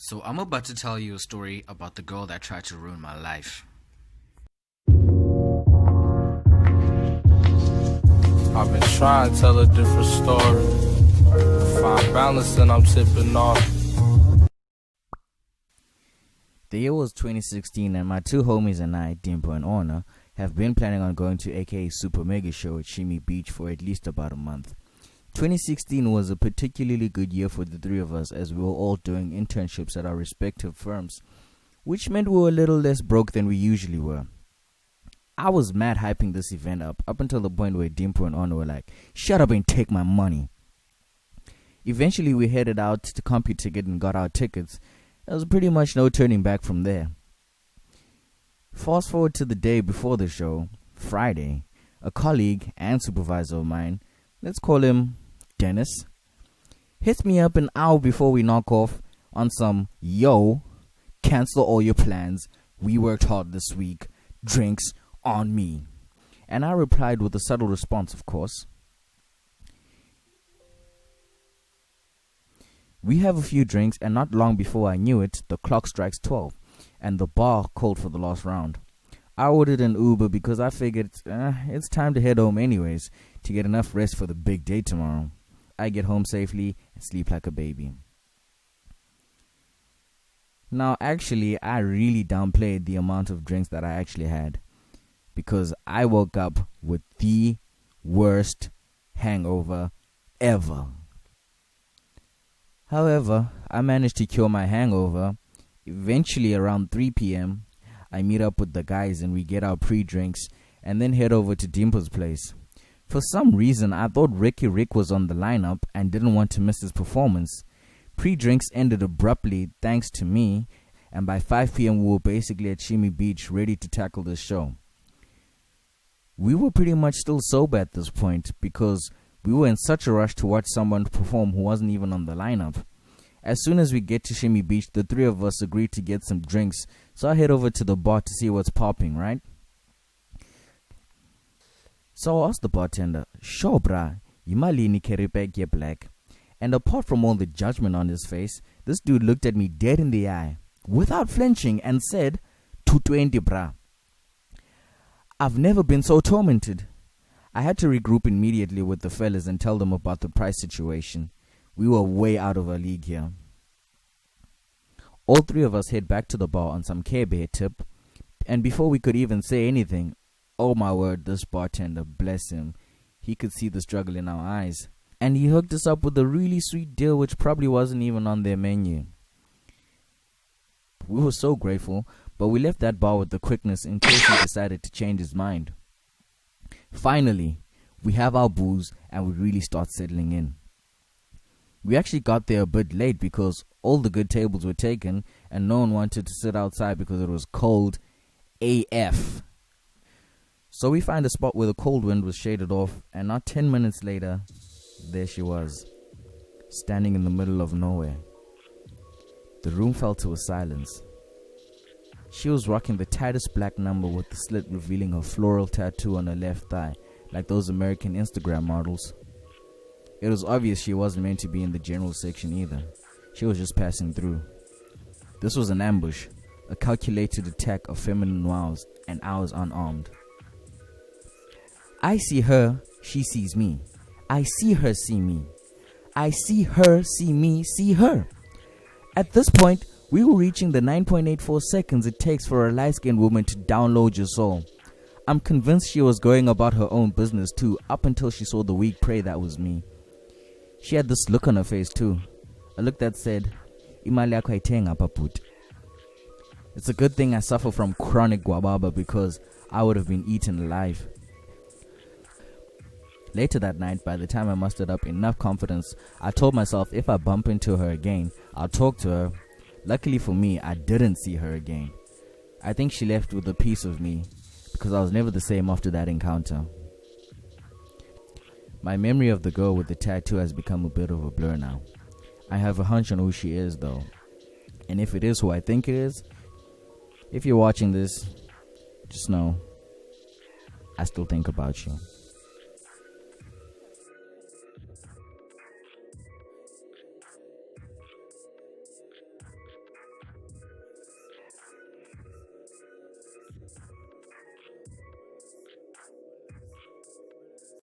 So I'm about to tell you a story about the girl that tried to ruin my life. I've been trying to tell a different story. Find balance and I'm tipping off. The year was 2016 and my two homies and I, Dimpo and Orna, have been planning on going to aka Super Mega Show at Shimmy Beach for at least about a month. 2016 was a particularly good year for the three of us as we were all doing internships at our respective firms, which meant we were a little less broke than we usually were. I was mad hyping this event up until the point where Dimpo and Orna were like, "Shut up and take my money." Eventually we headed out to CompuTicket and got our tickets. There was pretty much no turning back from there. Fast forward to the day before the show, Friday. A colleague and supervisor of mine, let's call him Dennis, hits me up an hour before we knock off on some, "Yo, cancel all your plans. We worked hard this week. Drinks on me." And I replied with a subtle response, of course. We have a few drinks, and not long before I knew it, the clock strikes 12, and the bar called for the last round. I ordered an Uber because I figured it's time to head home anyways, to get enough rest for the big day tomorrow. I get home safely and sleep like a baby. Now, actually, I really downplayed the amount of drinks that I actually had, because I woke up with the worst hangover ever. However, I managed to cure my hangover. Eventually, around 3 p.m., I meet up with the guys and we get our pre-drinks and then head over to Dimpo's place. For some reason, I thought Ricky Rick was on the lineup and didn't want to miss his performance. Pre-drinks ended abruptly thanks to me, and by 5 p.m. we were basically at Shimmy Beach ready to tackle this show. We were pretty much still sober at this point because we were in such a rush to watch someone perform who wasn't even on the lineup. As soon as we get to Shimmy Beach, the three of us agreed to get some drinks, so I head over to the bar to see what's popping, right? So I asked the bartender, "Sure brah, yimalini carry bag ye black?" And apart from all the judgment on his face, this dude looked at me dead in the eye, without flinching, and said, "220 brah." I've never been so tormented. I had to regroup immediately with the fellas and tell them about the price situation. We were way out of our league here. All three of us head back to the bar on some Care Bear tip, and before we could even say anything, oh my word, this bartender, bless him, he could see the struggle in our eyes, and he hooked us up with a really sweet deal which probably wasn't even on their menu. We were so grateful, but we left that bar with the quickness in case he decided to change his mind. Finally, we have our booze and we really start settling in. We actually got there a bit late because all the good tables were taken and no one wanted to sit outside because it was cold AF. So we find a spot where the cold wind was shaded off, and not 10 minutes later, there she was, standing in the middle of nowhere. The room fell to a silence. She was rocking the tightest black number with the slit revealing her floral tattoo on her left thigh, like those American Instagram models. It was obvious she wasn't meant to be in the general section either. She was just passing through. This was an ambush, a calculated attack of feminine wows, and I was unarmed. I see her, she sees me. I see her see me. I see her see me see her. At this point, we were reaching the 9.84 seconds it takes for a light-skinned woman to download your soul. I'm convinced she was going about her own business too, up until she saw the weak prey that was me. She had this look on her face too, a look that said, "Imali yakho ayithenga apha bhuti." It's a good thing I suffer from chronic guababa because I would have been eaten alive. Later that night, by the time I mustered up enough confidence, I told myself if I bump into her again, I'll talk to her. Luckily for me, I didn't see her again. I think she left with a piece of me, because I was never the same after that encounter. My memory of the girl with the tattoo has become a bit of a blur now. I have a hunch on who she is though, and if it is who I think it is, if you're watching this, just know I still think about you.